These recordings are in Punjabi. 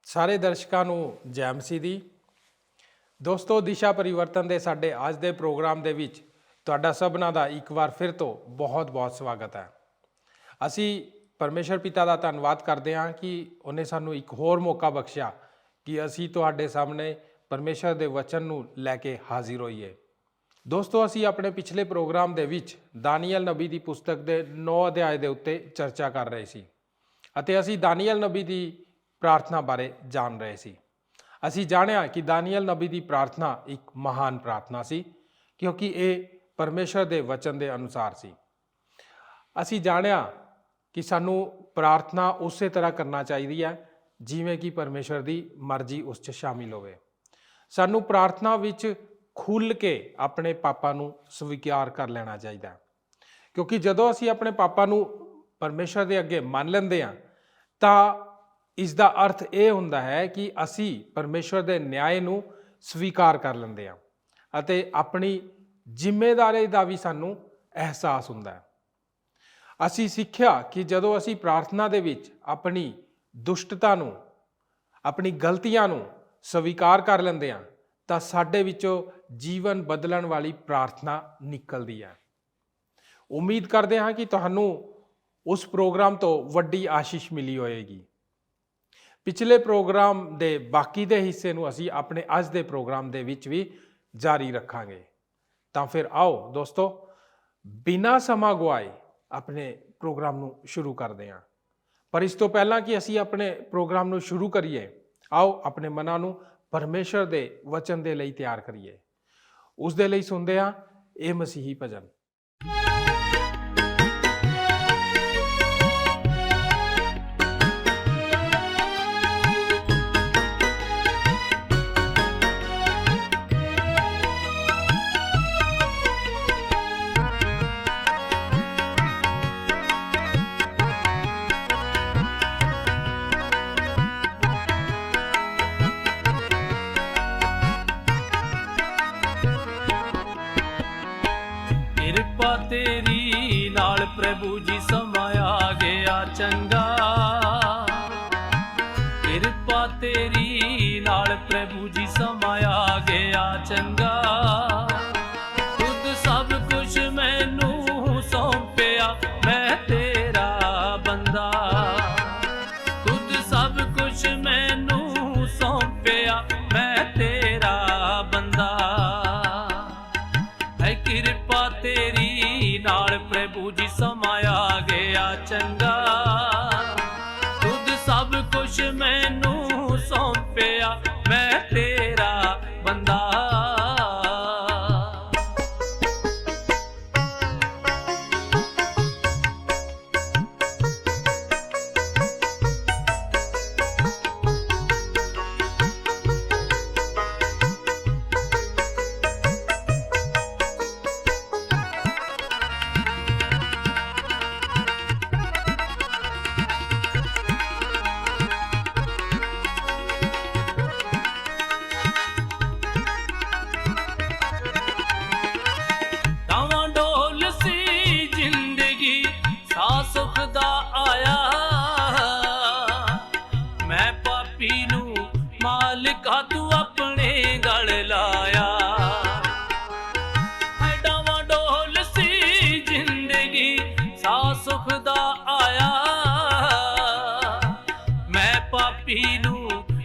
ਸਾਰੇ ਦਰਸ਼ਕਾਂ ਨੂੰ ਜੈ ਮਸੀਹ ਦੀ। ਦੋਸਤੋ, ਦਿਸ਼ਾ ਪਰਿਵਰਤਨ ਦੇ ਸਾਡੇ ਅੱਜ ਦੇ ਪ੍ਰੋਗਰਾਮ ਦੇ ਵਿੱਚ ਤੁਹਾਡਾ ਸਭਨਾਂ ਦਾ ਇੱਕ ਵਾਰ ਫਿਰ ਤੋਂ ਬਹੁਤ-ਬਹੁਤ ਸਵਾਗਤ ਹੈ। ਅਸੀਂ ਪਰਮੇਸ਼ਰ ਪਿਤਾ ਦਾ ਧੰਨਵਾਦ ਕਰਦੇ ਹਾਂ ਕਿ ਉਹਨੇ ਸਾਨੂੰ ਇੱਕ ਹੋਰ ਮੌਕਾ ਬਖਸ਼ਿਆ ਕਿ ਅਸੀਂ ਤੁਹਾਡੇ ਸਾਹਮਣੇ ਪਰਮੇਸ਼ਰ ਦੇ ਵਚਨ ਨੂੰ ਲੈ ਕੇ ਹਾਜ਼ਰ ਹੋਈਏ। ਦੋਸਤੋ, ਅਸੀਂ ਆਪਣੇ ਪਿਛਲੇ ਪ੍ਰੋਗਰਾਮ ਦੇ ਵਿੱਚ ਦਾਨੀਏਲ ਨਬੀ ਦੀ ਪੁਸਤਕ ਦੇ 9 ਅਧਿਆਏ ਦੇ ਉੱਤੇ ਚਰਚਾ ਕਰ ਰਹੇ ਸੀ ਅਤੇ ਅਸੀਂ ਦਾਨੀਏਲ ਨਬੀ ਦੀ ਪ੍ਰਾਰਥਨਾ ਬਾਰੇ ਜਾਣ ਰਹੇ ਸੀ। ਅਸੀਂ ਜਾਣਿਆ ਕਿ ਦਾਨੀਏਲ ਨਬੀ ਦੀ ਪ੍ਰਾਰਥਨਾ ਇੱਕ ਮਹਾਨ ਪ੍ਰਾਰਥਨਾ ਸੀ ਕਿਉਂਕਿ ਇਹ ਪਰਮੇਸ਼ਰ ਦੇ ਵਚਨ ਦੇ ਅਨੁਸਾਰ ਸੀ। ਅਸੀਂ ਜਾਣਿਆ ਕਿ ਸਾਨੂੰ ਪ੍ਰਾਰਥਨਾ ਉਸੇ ਤਰ੍ਹਾਂ ਕਰਨਾ ਚਾਹੀਦੀ ਹੈ ਜਿਵੇਂ ਕਿ ਪਰਮੇਸ਼ਰ ਦੀ ਮਰਜ਼ੀ ਉਸ 'ਚ ਸ਼ਾਮਿਲ ਹੋਵੇ। ਸਾਨੂੰ ਪ੍ਰਾਰਥਨਾ ਵਿੱਚ ਖੁੱਲ੍ਹ ਕੇ ਆਪਣੇ ਪਾਪਾਂ ਨੂੰ ਸਵੀਕਾਰ ਕਰ ਲੈਣਾ ਚਾਹੀਦਾ ਕਿਉਂਕਿ ਜਦੋਂ ਅਸੀਂ ਆਪਣੇ ਪਾਪਾਂ ਨੂੰ ਪਰਮੇਸ਼ਰ ਦੇ ਅੱਗੇ ਮੰਨ ਲੈਂਦੇ ਹਾਂ ਤਾਂ ਇਸ ਦਾ ਅਰਥ ਇਹ ਹੁੰਦਾ ਹੈ ਕਿ ਅਸੀਂ ਪਰਮੇਸ਼ਰ ਦੇ ਨਿਆਂ ਨੂੰ ਸਵੀਕਾਰ ਕਰ ਲੈਂਦੇ ਹਾਂ ਅਤੇ ਆਪਣੀ ਜ਼ਿੰਮੇਵਾਰੀ ਦਾ ਵੀ ਸਾਨੂੰ ਅਹਿਸਾਸ ਹੁੰਦਾ ਹੈ। ਅਸੀਂ ਸਿੱਖਿਆ ਕਿ ਜਦੋਂ ਅਸੀਂ ਪ੍ਰਾਰਥਨਾ ਦੇ ਵਿੱਚ ਆਪਣੀ ਦੁਸ਼ਟਤਾ ਨੂੰ, ਆਪਣੀ ਗਲਤੀਆਂ ਨੂੰ ਸਵੀਕਾਰ ਕਰ ਲੈਂਦੇ ਹਾਂ ਤਾਂ ਸਾਡੇ ਵਿੱਚੋਂ ਜੀਵਨ ਬਦਲਣ ਵਾਲੀ ਪ੍ਰਾਰਥਨਾ ਨਿਕਲਦੀ ਹੈ। ਉਮੀਦ ਕਰਦੇ ਹਾਂ ਕਿ ਤੁਹਾਨੂੰ ਉਸ ਪ੍ਰੋਗਰਾਮ ਤੋਂ ਵੱਡੀ ਆਸ਼ੀਸ਼ ਮਿਲੀ ਹੋਏਗੀ। ਪਿਛਲੇ ਪ੍ਰੋਗਰਾਮ ਦੇ ਬਾਕੀ ਦੇ ਹਿੱਸੇ ਨੂੰ ਅਸੀਂ ਆਪਣੇ ਅੱਜ ਦੇ ਪ੍ਰੋਗਰਾਮ ਦੇ ਵਿੱਚ ਵੀ ਜਾਰੀ ਰੱਖਾਂਗੇ। ਤਾਂ ਫਿਰ ਆਓ ਦੋਸਤੋ, ਬਿਨਾਂ ਸਮਾਂ ਗਵਾਏ ਆਪਣੇ ਪ੍ਰੋਗਰਾਮ ਨੂੰ ਸ਼ੁਰੂ ਕਰਦੇ ਹਾਂ। ਪਰ ਇਸ ਤੋਂ ਪਹਿਲਾਂ ਕਿ ਅਸੀਂ ਆਪਣੇ ਪ੍ਰੋਗਰਾਮ ਨੂੰ ਸ਼ੁਰੂ ਕਰੀਏ, ਆਓ ਆਪਣੇ ਮਨਾਂ ਨੂੰ ਪਰਮੇਸ਼ਰ ਦੇ ਵਚਨ ਦੇ ਲਈ ਤਿਆਰ ਕਰੀਏ। ਉਸ ਦੇ ਲਈ ਸੁਣਦੇ ਹਾਂ ਇਹ ਮਸੀਹੀ ਭਜਨ। तेरी नाल प्रभु जी समा आ गया चंगा, किरपा तेरी नाल प्रभु जी समा आ गया चंगा। खुद सब कुछ मैनू सौंपिया, मैं तेरा बंदा। खुद सब कुछ मैनू सौंपिया, मैं तेरा बंदा। है किरपा तेरी नाल प्रभु जी समा आ गया चंगा। खुद सब कुछ मैनू सौंपिया, मैं तेरा बंदा।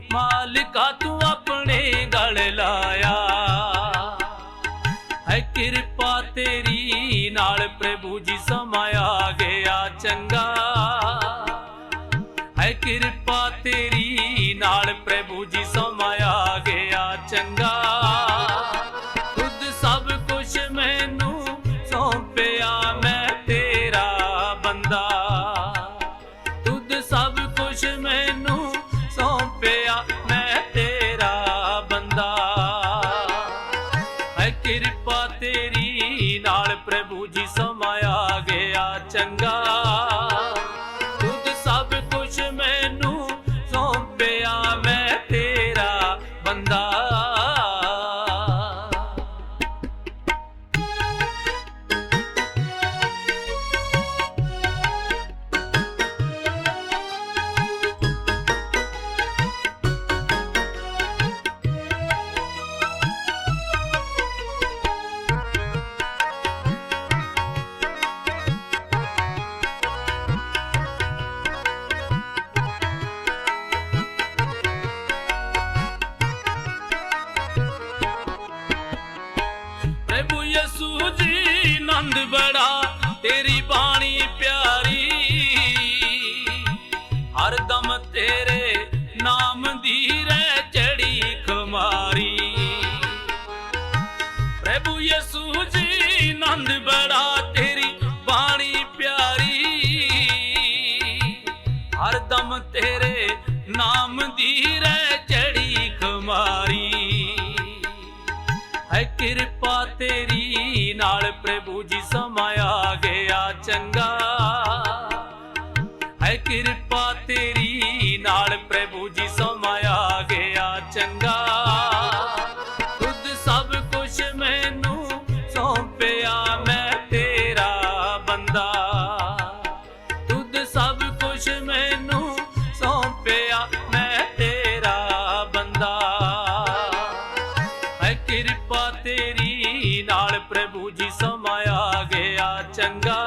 मालिका तू अपने गल लाया। है किरपा तेरी नाल प्रभु जी समा आ गया चंगा। है किरपा तेरी नाल प्रभु जी समा आ गया चंगा। खुद सब कुछ मैनू सौंपिया, मैं तेरा बंदा। खुद सब कुछ मैनू सौंपिया, मैं तेरा बंदा। है किरपा तेरी नाल प्रभु जी समा आ गया चंगा। खुद सब कुछ मैनू सौंपिया, मैं तेरा बंदा। ਯਸੂ ਜੀ ਨੰਦ ਬੜਾ ਤੇਰੀ ਬਾਣੀ ਪਿਆਰੀ, ਹਰ ਦਮ ਤੇਰੇ ਨਾਮ ਦੀ ਰਹਿ ਚੜੀ ਖੁਮਾਰੀ। ਪ੍ਰਭੂ ਯਸੂ ਜੀ ਨੰਦ ਬੜਾ ਤੇਰੀ ਬਾਣੀ ਪਿਆਰੀ, ਹਰ ਦਮ ਤੇਰੇ ਨਾਮ ਦੀ ਰਹਿ ਚੜੀ ਖੁਮਾਰੀ। ਹੈ ਕਿਰਪਾ ਤੇਰੀ ਨਾਲ ਪ੍ਰਭੂ ਜੀ ਸਮਾਂ ਆ ਗਿਆ ਚੰਗਾ, ਹੈ ਕਿਰਪਾ ਤੇਰੀ ਨਾਲ ਪ੍ਰਭੂ ਜੀ ਸਮਾਂ ਆ ਗਿਆ ਚੰਗਾ। ਤੁਧ ਸਭ ਕੁਛ ਮੈਨੂੰ ਸੌਂਪਿਆ ਮੈਂ ਤੇਰਾ ਬੰਦਾ, ਤੁਧ ਸਭ ਕੁਛ ਮੈਨੂੰ ਸੌਂਪਿਆ ਮੈਂ ਤੇਰਾ ਬੰਦਾ। ਹੈ ਕਿਰਪਾ ਤੇਰੀ ਨਾਲ ਪ੍ਰਭੂ ਜੀ ਸਮਾਂ ਆ ਗਿਆ ਚੰਗਾ,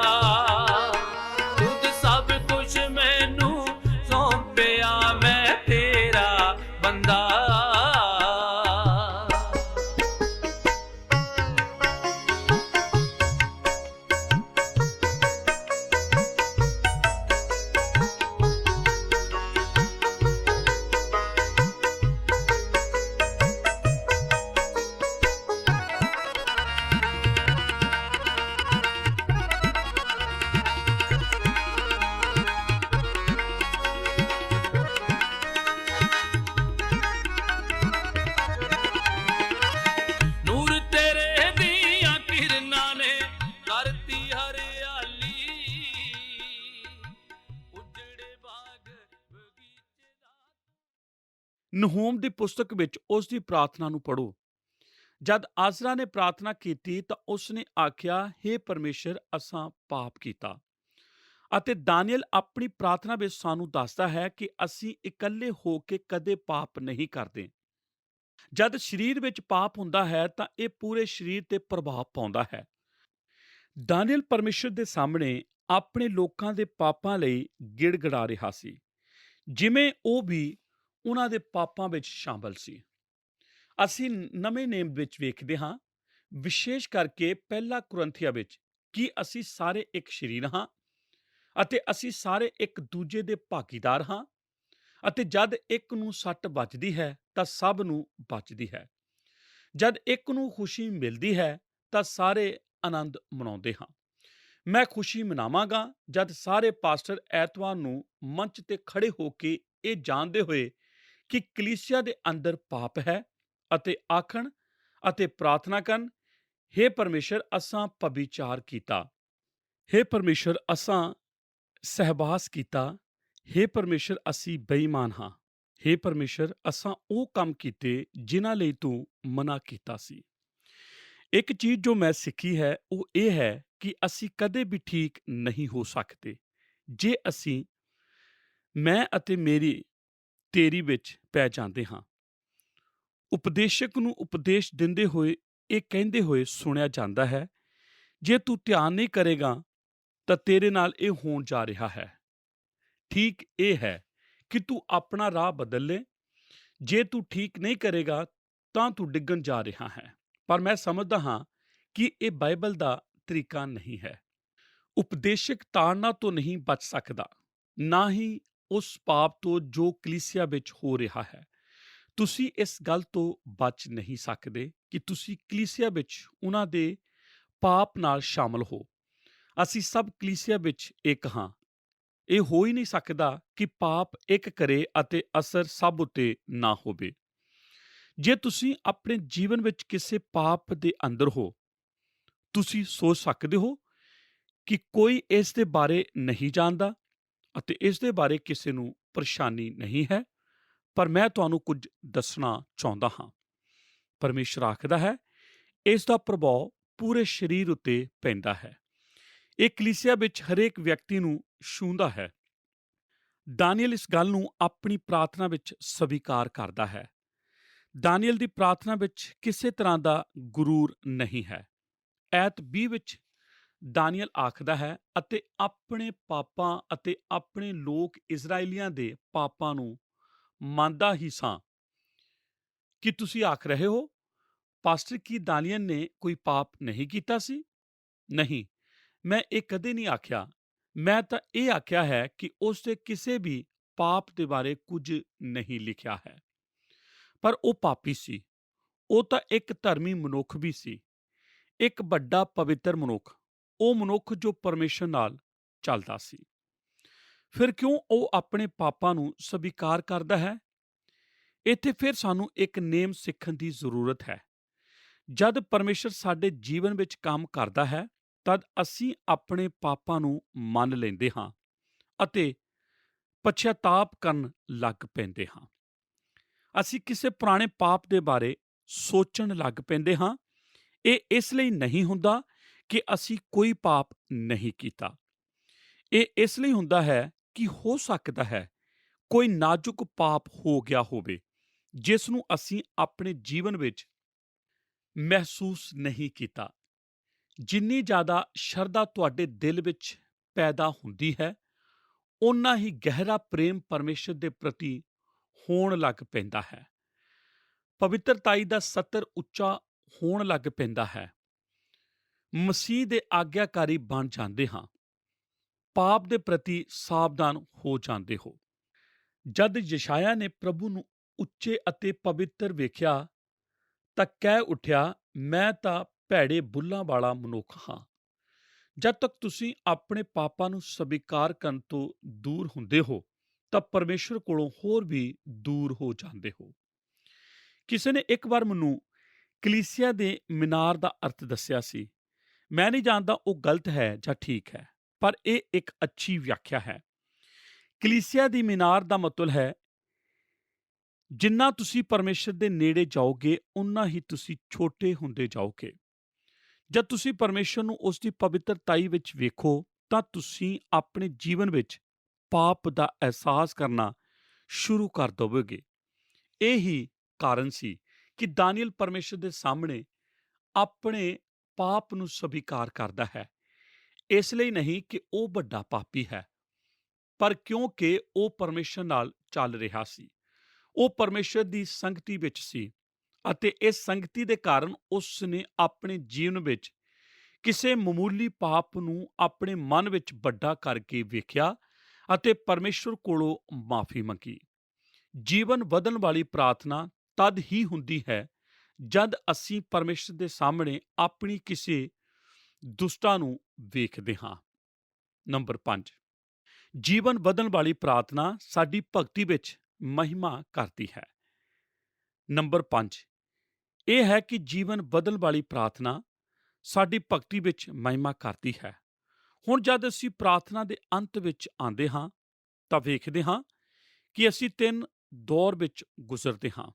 ਤੁਧ ਸਭ ਕੁਛ ਮੈਨੂੰ ਸੌਂਪਿਆ ਮੈਂ ਤੇਰਾ ਬੰਦਾ। ਨੂਰ ਤੇਰੇ ਦੀਆਂ ਕਿਰਨਾਂ ਨੇ ਕਰਤੀ ਹਰਿਆਲੀ, ਉਜੜੇ ਬਾਗ ਬਗੀਚੇ ਦਾ। ਨਹੂਮ ਦੀ ਪੁਸਤਕ ਵਿੱਚ ਉਸ ਦੀ ਪ੍ਰਾਰਥਨਾ ਨੂੰ ਪੜ੍ਹੋ। ਜਦ ਆਜ਼ਰਾ ਨੇ ਪ੍ਰਾਰਥਨਾ ਕੀਤੀ ਤਾਂ ਉਸ ਨੇ ਆਖਿਆ, ਹੇ ਪਰਮੇਸ਼ਰ, ਅਸਾਂ ਪਾਪ ਕੀਤਾ। ਅਤੇ ਦਾਨੀਏਲ ਆਪਣੀ ਪ੍ਰਾਰਥਨਾ ਵਿੱਚ ਸਾਨੂੰ ਦੱਸਦਾ ਹੈ ਕਿ ਅਸੀਂ ਇਕੱਲੇ ਹੋ ਕੇ ਕਦੇ ਪਾਪ ਨਹੀਂ ਕਰਦੇ। ਜਦ ਸਰੀਰ ਵਿੱਚ ਪਾਪ ਹੁੰਦਾ ਹੈ ਤਾਂ ਇਹ ਪੂਰੇ ਸਰੀਰ ਤੇ ਪ੍ਰਭਾਵ ਪਾਉਂਦਾ ਹੈ। ਦਾਨੀਏਲ ਪਰਮੇਸ਼ਰ ਦੇ ਸਾਹਮਣੇ ਆਪਣੇ ਲੋਕਾਂ ਦੇ ਪਾਪਾਂ ਲਈ ਗਿੜਗੜਾ ਰਿਹਾ ਸੀ, ਜਿਵੇਂ ਉਹ ਵੀ ਉਹਨਾਂ ਦੇ ਪਾਪਾਂ ਵਿੱਚ ਸ਼ਾਮਲ ਸੀ। ਅਸੀਂ ਨਵੇਂ ਨੇਮ ਵਿੱਚ ਵੇਖਦੇ ਹਾਂ, ਵਿਸ਼ੇਸ਼ ਕਰਕੇ ਪਹਿਲਾ ਕੁਰਿੰਥੀਆਂ ਵਿੱਚ, ਕਿ ਅਸੀਂ ਸਾਰੇ ਇੱਕ ਸਰੀਰ ਹਾਂ ਅਤੇ ਅਸੀਂ ਸਾਰੇ ਇੱਕ ਦੂਜੇ ਦੇ ਭਾਗੀਦਾਰ ਹਾਂ, ਅਤੇ ਜਦ ਇੱਕ ਨੂੰ ਸੱਟ ਵੱਜਦੀ ਹੈ ਤਾਂ ਸਭ ਨੂੰ ਵੱਜਦੀ ਹੈ। ਜਦ ਇੱਕ ਨੂੰ ਖੁਸ਼ੀ ਮਿਲਦੀ ਹੈ ਤਾਂ ਸਾਰੇ ਆਨੰਦ ਮਨਾਉਂਦੇ ਹਾਂ। ਮੈਂ ਖੁਸ਼ੀ ਮਨਾਵਾਂਗਾ ਜਦ ਸਾਰੇ ਪਾਸਟਰ ਐਤਵਾਰ ਨੂੰ ਮੰਚ ਤੇ ਖੜੇ ਹੋ ਕੇ ਇਹ ਜਾਣਦੇ ਹੋਏ ਕਿ ਕਲੀਸਿਆ ਦੇ ਅੰਦਰ ਪਾਪ ਹੈ ਅਤੇ ਆਖਣ ਅਤੇ ਪ੍ਰਾਰਥਨਾ ਕਰਨ, ਹੇ ਪਰਮੇਸ਼ਰ, ਅਸਾਂ ਪਵਿਚਾਰ ਕੀਤਾ, ਹੇ ਪਰਮੇਸ਼ਰ, ਅਸਾਂ ਸਹਿਬਾਸ ਕੀਤਾ, ਹੇ ਪਰਮੇਸ਼ਰ, ਅਸੀਂ ਬੇਈਮਾਨ ਹਾਂ, ਹੇ ਪਰਮੇਸ਼ਰ, ਅਸਾਂ ਉਹ ਕੰਮ ਕੀਤੇ ਜਿਨ੍ਹਾਂ ਲਈ ਤੂੰ ਮਨਾ ਕੀਤਾ ਸੀ। ਇੱਕ ਚੀਜ਼ ਜੋ ਮੈਂ ਸਿੱਖੀ ਹੈ ਉਹ ਇਹ ਹੈ ਕਿ ਅਸੀਂ ਕਦੇ ਵੀ ਠੀਕ ਨਹੀਂ ਹੋ ਸਕਦੇ ਜੇ ਅਸੀਂ ਮੈਂ ਅਤੇ ਮੇਰੀ ਤੇਰੀ ਵਿੱਚ ਪੈ ਜਾਂਦੇ ਹਾਂ। ਉਪਦੇਸ਼ਕ ਨੂੰ ਉਪਦੇਸ਼ ਦਿੰਦੇ ਹੋਏ ਇਹ ਕਹਿੰਦੇ ਹੋਏ ਸੁਣਿਆ ਜਾਂਦਾ ਹੈ, ਜੇ ਤੂੰ ਧਿਆਨ ਨਹੀਂ ਕਰੇਗਾ ਤਾਂ ਤੇਰੇ ਨਾਲ ਇਹ ਹੋਣ ਜਾ ਰਿਹਾ ਹੈ। ਠੀਕ ਇਹ ਹੈ ਕਿ ਤੂੰ ਆਪਣਾ ਰਾਹ ਬਦਲ ਲੈ। ਜੇ ਤੂੰ ਠੀਕ ਨਹੀਂ ਕਰੇਗਾ ਤਾਂ ਤੂੰ ਡਿੱਗਣ ਜਾ ਰਿਹਾ ਹੈ। ਪਰ ਮੈਂ ਸਮਝਦਾ ਹਾਂ ਕਿ ਇਹ ਬਾਈਬਲ ਦਾ ਤਰੀਕਾ ਨਹੀਂ ਹੈ। ਉਪਦੇਸ਼ਕ ਤਾੜਨਾ ਤੋਂ ਨਹੀਂ ਬਚ ਸਕਦਾ, ਨਾ ਹੀ ਉਸ ਪਾਪ ਤੋਂ ਜੋ ਕਲੀਸਿਆ ਵਿੱਚ ਹੋ ਰਿਹਾ ਹੈ। ਤੁਸੀਂ ਇਸ ਗੱਲ ਤੋਂ ਬਚ ਨਹੀਂ ਸਕਦੇ ਕਿ ਤੁਸੀਂ ਕਲੀਸਿਆ ਵਿੱਚ ਉਹਨਾਂ ਦੇ ਪਾਪ ਨਾਲ ਸ਼ਾਮਲ ਹੋ। ਅਸੀਂ ਸਭ ਕਲੀਸਿਆ ਵਿੱਚ ਇੱਕ ਹਾਂ। ਇਹ ਹੋ ਹੀ ਨਹੀਂ ਸਕਦਾ ਕਿ ਪਾਪ ਇੱਕ ਕਰੇ ਅਤੇ ਅਸਰ ਸਭ ਉੱਤੇ ਨਾ ਹੋਵੇ। ਜੇ ਤੁਸੀਂ ਆਪਣੇ ਜੀਵਨ ਵਿੱਚ ਕਿਸੇ ਪਾਪ ਦੇ ਅੰਦਰ ਹੋ, ਤੁਸੀਂ ਸੋਚ ਸਕਦੇ ਹੋ ਕਿ ਕੋਈ ਇਸ ਦੇ ਬਾਰੇ ਨਹੀਂ ਜਾਣਦਾ ਅਤੇ ਇਸ ਦੇ ਬਾਰੇ ਕਿਸੇ ਨੂੰ ਪਰੇਸ਼ਾਨੀ ਨਹੀਂ ਹੈ, ਪਰ ਮੈਂ ਤੁਹਾਨੂੰ ਕੁਝ ਦੱਸਣਾ ਚਾਹੁੰਦਾ ਹਾਂ। ਪਰਮੇਸ਼ਰ ਆਖਦਾ ਹੈ, ਇਸ ਦਾ ਪ੍ਰਭਾਵ ਪੂਰੇ ਸਰੀਰ ਉੱਤੇ ਪੈਂਦਾ ਹੈ। ਇਹ ਕਲੀਸਿਆ ਵਿੱਚ ਹਰੇਕ ਵਿਅਕਤੀ ਨੂੰ ਛੂੰਹਦਾ ਹੈ। ਦਾਨੀਏਲ ਇਸ ਗੱਲ ਨੂੰ ਆਪਣੀ ਪ੍ਰਾਰਥਨਾ ਵਿੱਚ ਸਵੀਕਾਰ ਕਰਦਾ ਹੈ। ਦਾਨੀਏਲ ਦੀ ਪ੍ਰਾਰਥਨਾ ਵਿੱਚ ਕਿਸੇ ਤਰ੍ਹਾਂ ਦਾ ਗੁਰੂਰ ਨਹੀਂ ਹੈ। ਐਤ 20 ਵਿੱਚ ਦਾਨੀਏਲ ਆਖਦਾ ਹੈ, ਅਤੇ ਆਪਣੇ ਪਾਪਾਂ ਅਤੇ ਆਪਣੇ ਲੋਕ ਇਜ਼ਰਾਈਲੀਆਂ ਦੇ ਪਾਪਾਂ ਨੂੰ ਮੰਨਦਾ ਹੀ ਸਾਂ। ਕਿ ਤੁਸੀਂ ਆਖ ਰਹੇ ਹੋ ਪਾਸਟਰ ਕੀ ਦਾਨੀਅਲ ਨੇ ਕੋਈ ਪਾਪ ਨਹੀਂ ਕੀਤਾ ਸੀ? ਨਹੀਂ, ਮੈਂ ਇਹ ਕਦੇ ਨਹੀਂ ਆਖਿਆ। ਮੈਂ ਤਾਂ ਇਹ ਆਖਿਆ ਹੈ ਕਿ ਉਸ ਦੇ ਕਿਸੇ ਵੀ ਪਾਪ ਦੇ ਬਾਰੇ ਕੁਝ ਨਹੀਂ ਲਿਖਿਆ ਹੈ। ਪਰ ਉਹ ਪਾਪੀ ਸੀ। ਉਹ ਤਾਂ ਇੱਕ ਧਰਮੀ ਮਨੁੱਖ ਵੀ ਸੀ, ਇੱਕ ਵੱਡਾ ਪਵਿੱਤਰ ਮਨੁੱਖ, ਉਹ ਮਨੁੱਖ ਜੋ ਪਰਮੇਸ਼ਰ ਨਾਲ ਚੱਲਦਾ ਸੀ। ਫਿਰ ਕਿਉਂ ਉਹ ਆਪਣੇ ਪਾਪਾਂ ਨੂੰ ਸਵੀਕਾਰ ਕਰਦਾ ਹੈ? ਇੱਥੇ ਫਿਰ ਸਾਨੂੰ ਇੱਕ ਨੇਮ ਸਿੱਖਣ ਦੀ ਜ਼ਰੂਰਤ ਹੈ। ਜਦ ਪਰਮੇਸ਼ਰ ਸਾਡੇ ਜੀਵਨ ਵਿੱਚ ਕੰਮ ਕਰਦਾ ਹੈ, ਤਦ ਅਸੀਂ ਆਪਣੇ ਪਾਪਾਂ ਨੂੰ ਮੰਨ ਲੈਂਦੇ ਹਾਂ ਅਤੇ ਪਛਤਾਪ ਕਰਨ ਲੱਗ ਪੈਂਦੇ ਹਾਂ। ਅਸੀਂ ਕਿਸੇ ਪੁਰਾਣੇ ਪਾਪ ਦੇ ਬਾਰੇ ਸੋਚਣ ਲੱਗ ਪੈਂਦੇ ਹਾਂ। ਇਹ ਇਸ ਲਈ ਨਹੀਂ ਹੁੰਦਾ ਕਿ ਅਸੀਂ ਕੋਈ ਪਾਪ ਨਹੀਂ ਕੀਤਾ। ਇਹ ਇਸ ਲਈ ਹੁੰਦਾ ਹੈ ਕਿ ਹੋ ਸਕਦਾ ਹੈ ਕੋਈ ਨਾਜ਼ੁਕ ਪਾਪ ਹੋ ਗਿਆ ਹੋਵੇ, ਜਿਸ ਨੂੰ ਅਸੀਂ ਆਪਣੇ ਜੀਵਨ ਵਿੱਚ ਮਹਿਸੂਸ ਨਹੀਂ ਕੀਤਾ। ਜਿੰਨੀ ਜ਼ਿਆਦਾ ਸ਼ਰਧਾ ਤੁਹਾਡੇ ਦਿਲ ਵਿੱਚ ਪੈਦਾ ਹੁੰਦੀ ਹੈ, ਓਨਾ ਹੀ ਗਹਿਰਾ ਪ੍ਰੇਮ ਪਰਮੇਸ਼ਰ ਦੇ ਪ੍ਰਤੀ ਹੋਣ ਲੱਗ ਪੈਂਦਾ ਹੈ। ਪਵਿੱਤਰਤਾਈ ਦਾ ਸਤਰ ਉੱਚਾ ਹੋਣ ਲੱਗ ਪੈਂਦਾ ਹੈ। ਮਸੀਹ ਦੇ ਆਗਿਆਕਾਰੀ ਬਣ ਜਾਂਦੇ ਹਾਂ। ਪਾਪ ਦੇ ਪ੍ਰਤੀ ਸਾਵਧਾਨ ਹੋ ਜਾਂਦੇ ਹੋ। ਜਦ ਯਸ਼ਾਇਆ ਨੇ ਪ੍ਰਭੂ ਨੂੰ ਉੱਚੇ ਅਤੇ ਪਵਿੱਤਰ ਵੇਖਿਆ ਤਾਂ ਕਹਿ ਉੱਠਿਆ, ਮੈਂ ਤਾਂ ਭੈੜੇ ਬੁੱਲਾਂ ਵਾਲਾ ਮਨੁੱਖ ਹਾਂ। ਜਦ ਤੱਕ ਤੁਸੀਂ ਆਪਣੇ ਪਾਪਾਂ ਨੂੰ ਸਵੀਕਾਰ ਕਰਨ ਤੋਂ ਦੂਰ ਹੁੰਦੇ ਹੋ, ਤਾਂ ਪਰਮੇਸ਼ਰ ਕੋਲੋਂ ਹੋਰ ਵੀ ਦੂਰ ਹੋ ਜਾਂਦੇ ਹੋ। ਕਿਸੇ ਨੇ ਇੱਕ ਵਾਰ ਮੈਨੂੰ ਕਲੀਸਿਆ ਦੇ ਮੀਨਾਰ ਦਾ ਅਰਥ ਦੱਸਿਆ ਸੀ। ਮੈਂ ਨਹੀਂ ਜਾਣਦਾ ਉਹ ਗਲਤ ਹੈ ਜਾਂ ਠੀਕ ਹੈ, ਪਰ ਇਹ ਇੱਕ ਅੱਛੀ ਵਿਆਖਿਆ ਹੈ। ਕਲੀਸਿਆ ਦੀ ਮੀਨਾਰ ਦਾ ਮਤਲਬ ਹੈ, ਜਿੰਨਾ ਤੁਸੀਂ ਪਰਮੇਸ਼ਰ ਦੇ ਨੇੜੇ ਜਾਓਗੇ, ਉਨਾ ਹੀ ਤੁਸੀਂ ਛੋਟੇ ਹੁੰਦੇ ਜਾਓਗੇ। ਜਦ ਤੁਸੀਂ ਪਰਮੇਸ਼ਰ ਨੂੰ ਉਸ ਦੀ ਪਵਿੱਤਰਤਾਈ ਵਿੱਚ ਵੇਖੋ, ਤਾਂ ਤੁਸੀਂ ਆਪਣੇ ਜੀਵਨ ਵਿੱਚ ਪਾਪ ਦਾ ਅਹਿਸਾਸ ਕਰਨਾ ਸ਼ੁਰੂ ਕਰ ਦੇਵੋਗੇ। ਇਹ ਹੀ ਕਾਰਨ ਸੀ ਕਿ ਦਾਨੀਏਲ ਪਰਮੇਸ਼ਰ ਦੇ ਸਾਹਮਣੇ ਆਪਣੇ ਪਾਪ ਨੂੰ ਸਵੀਕਾਰ ਕਰਦਾ ਹੈ। ਇਸ ਲਈ ਨਹੀਂ ਕਿ ਉਹ ਵੱਡਾ ਪਾਪੀ ਹੈ, ਪਰ ਕਿਉਂਕਿ ਉਹ ਪਰਮੇਸ਼ਰ ਨਾਲ ਚੱਲ ਰਿਹਾ ਸੀ। ਉਹ ਪਰਮੇਸ਼ਰ ਦੀ ਸੰਗਤੀ ਵਿੱਚ ਸੀ ਅਤੇ ਇਸ ਸੰਗਤੀ ਦੇ ਕਾਰਨ ਉਸ ਨੇ ਆਪਣੇ ਜੀਵਨ ਵਿੱਚ ਕਿਸੇ ਮਾਮੂਲੀ ਪਾਪ ਨੂੰ ਆਪਣੇ ਮਨ ਵਿੱਚ ਵੱਡਾ ਕਰਕੇ ਵੇਖਿਆ ਅਤੇ ਪਰਮੇਸ਼ਰ ਕੋਲੋਂ ਮਾਫੀ ਮੰਗੀ। ਜੀਵਨ ਵਧਣ ਵਾਲੀ ਪ੍ਰਾਰਥਨਾ ਤਦ ਹੀ ਹੁੰਦੀ ਹੈ ਜਦ ਅਸੀਂ ਪਰਮੇਸ਼ਰ ਦੇ ਸਾਹਮਣੇ ਆਪਣੀ ਕਿਸੇ ਦੁਸ਼ਟਤਾ ਨੂੰ ਵੇਖਦੇ ਹਾਂ। ਨੰਬਰ 5, ਜੀਵਨ ਵਧਣ ਵਾਲੀ ਪ੍ਰਾਰਥਨਾ ਸਾਡੀ ਭਗਤੀ ਵਿੱਚ ਮਹਿਮਾ ਕਰਦੀ ਹੈ। ਨੰਬਰ 5 ਇਹ ਹੈ ਕਿ ਜੀਵਨ ਵਧਣ ਵਾਲੀ ਪ੍ਰਾਰਥਨਾ ਸਾਡੀ ਭਗਤੀ ਵਿੱਚ ਮਹਿਮਾ ਕਰਦੀ ਹੈ। ਹੁਣ ਜਦ ਅਸੀਂ ਪ੍ਰਾਰਥਨਾ ਦੇ ਅੰਤ ਵਿੱਚ ਆਉਂਦੇ ਹਾਂ, ਤਾਂ ਵੇਖਦੇ ਹਾਂ ਕਿ ਅਸੀਂ 3 ਦੌਰ ਵਿੱਚ ਗੁਜ਼ਰਦੇ ਹਾਂ।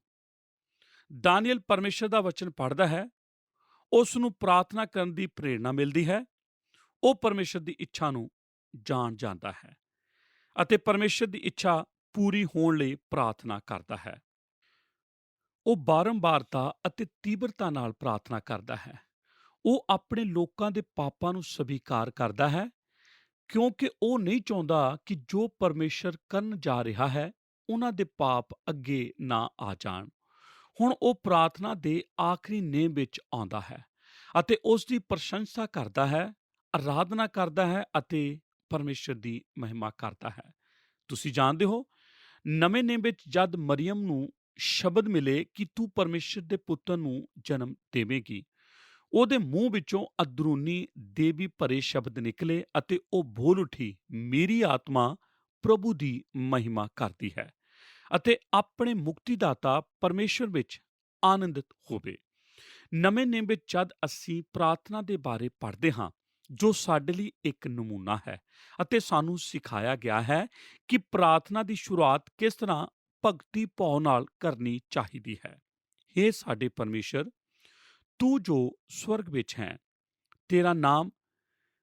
ਦਾਨੀਏਲ ਪਰਮੇਸ਼ਰ ਦਾ ਵਚਨ ਪੜ੍ਹਦਾ ਹੈ, ਉਸ ਨੂੰ ਪ੍ਰਾਰਥਨਾ ਕਰਨ ਦੀ ਪ੍ਰੇਰਣਾ ਮਿਲਦੀ ਹੈ। ਉਹ ਪਰਮੇਸ਼ਰ ਦੀ ਇੱਛਾ ਨੂੰ ਜਾਣ ਜਾਂਦਾ ਹੈ ਅਤੇ ਪਰਮੇਸ਼ਰ ਦੀ ਇੱਛਾ ਪੂਰੀ ਹੋਣ ਲਈ ਪ੍ਰਾਰਥਨਾ ਕਰਦਾ ਹੈ। ਉਹ ਬਾਰੰਬਾਰਤਾ ਅਤੇ ਤੀਬਰਤਾ ਨਾਲ ਪ੍ਰਾਰਥਨਾ ਕਰਦਾ ਹੈ। ਉਹ ਆਪਣੇ ਲੋਕਾਂ ਦੇ ਪਾਪਾਂ ਨੂੰ ਸਵੀਕਾਰ ਕਰਦਾ ਹੈ, ਕਿਉਂਕਿ ਉਹ ਨਹੀਂ ਚਾਹੁੰਦਾ ਕਿ ਜੋ ਪਰਮੇਸ਼ਰ ਕਰਨ ਜਾ ਰਿਹਾ ਹੈ, ਉਹਨਾਂ ਦੇ ਪਾਪ ਅੱਗੇ ਨਾ ਆ ਜਾਣ। ਹੁਣ ਉਹ ਪ੍ਰਾਰਥਨਾ ਦੇ ਆਖਰੀ ਨੇਮ ਵਿੱਚ ਆਉਂਦਾ ਹੈ ਅਤੇ ਉਸ ਦੀ ਪ੍ਰਸ਼ੰਸਾ ਕਰਦਾ ਹੈ, ਆਰਾਧਨਾ ਕਰਦਾ ਹੈ ਅਤੇ ਪਰਮੇਸ਼ਰ ਦੀ ਮਹਿਮਾ ਕਰਦਾ ਹੈ। ਤੁਸੀਂ ਜਾਣਦੇ ਹੋ, ਨਵੇਂ ਨੇਮ ਵਿੱਚ ਜਦ ਮਰੀਅਮ ਨੂੰ ਸ਼ਬਦ ਮਿਲੇ ਕਿ ਤੂੰ ਪਰਮੇਸ਼ਰ ਦੇ ਪੁੱਤਰ ਨੂੰ ਜਨਮ ਦੇਵੇਂਗੀ, ਉਹਦੇ ਮੂੰਹ ਵਿੱਚੋਂ ਅੰਦਰੂਨੀ ਦੇਵੀ ਭਰੇ ਸ਼ਬਦ ਨਿਕਲੇ ਅਤੇ ਉਹ ਬੋਲ ਉੱਠੀ, ਮੇਰੀ ਆਤਮਾ ਪ੍ਰਭੂ ਦੀ ਮਹਿਮਾ ਕਰਦੀ ਹੈ ਅਤੇ ਆਪਣੇ ਮੁਕਤੀਦਾਤਾ ਪਰਮੇਸ਼ਰ ਵਿੱਚ ਆਨੰਦਿਤ ਹੋਵੇ। ਨਵੇਂ ਨੇਮ ਵਿੱਚ ਜਦ ਅਸੀਂ ਪ੍ਰਾਰਥਨਾ ਦੇ ਬਾਰੇ ਪੜ੍ਹਦੇ ਹਾਂ, ਜੋ ਸਾਡੇ ਲਈ ਇੱਕ ਨਮੂਨਾ ਹੈ ਅਤੇ ਸਾਨੂੰ ਸਿਖਾਇਆ ਗਿਆ ਹੈ ਕਿ ਪ੍ਰਾਰਥਨਾ ਦੀ ਸ਼ੁਰੂਆਤ ਕਿਸ ਤਰ੍ਹਾਂ ਭਗਤੀ ਭਾਵ ਨਾਲ ਕਰਨੀ ਚਾਹੀਦੀ ਹੈ। ਹੇ ਸਾਡੇ ਪਰਮੇਸ਼ਰ, ਤੂੰ ਜੋ ਸਵਰਗ ਵਿੱਚ ਹੈ, ਤੇਰਾ ਨਾਮ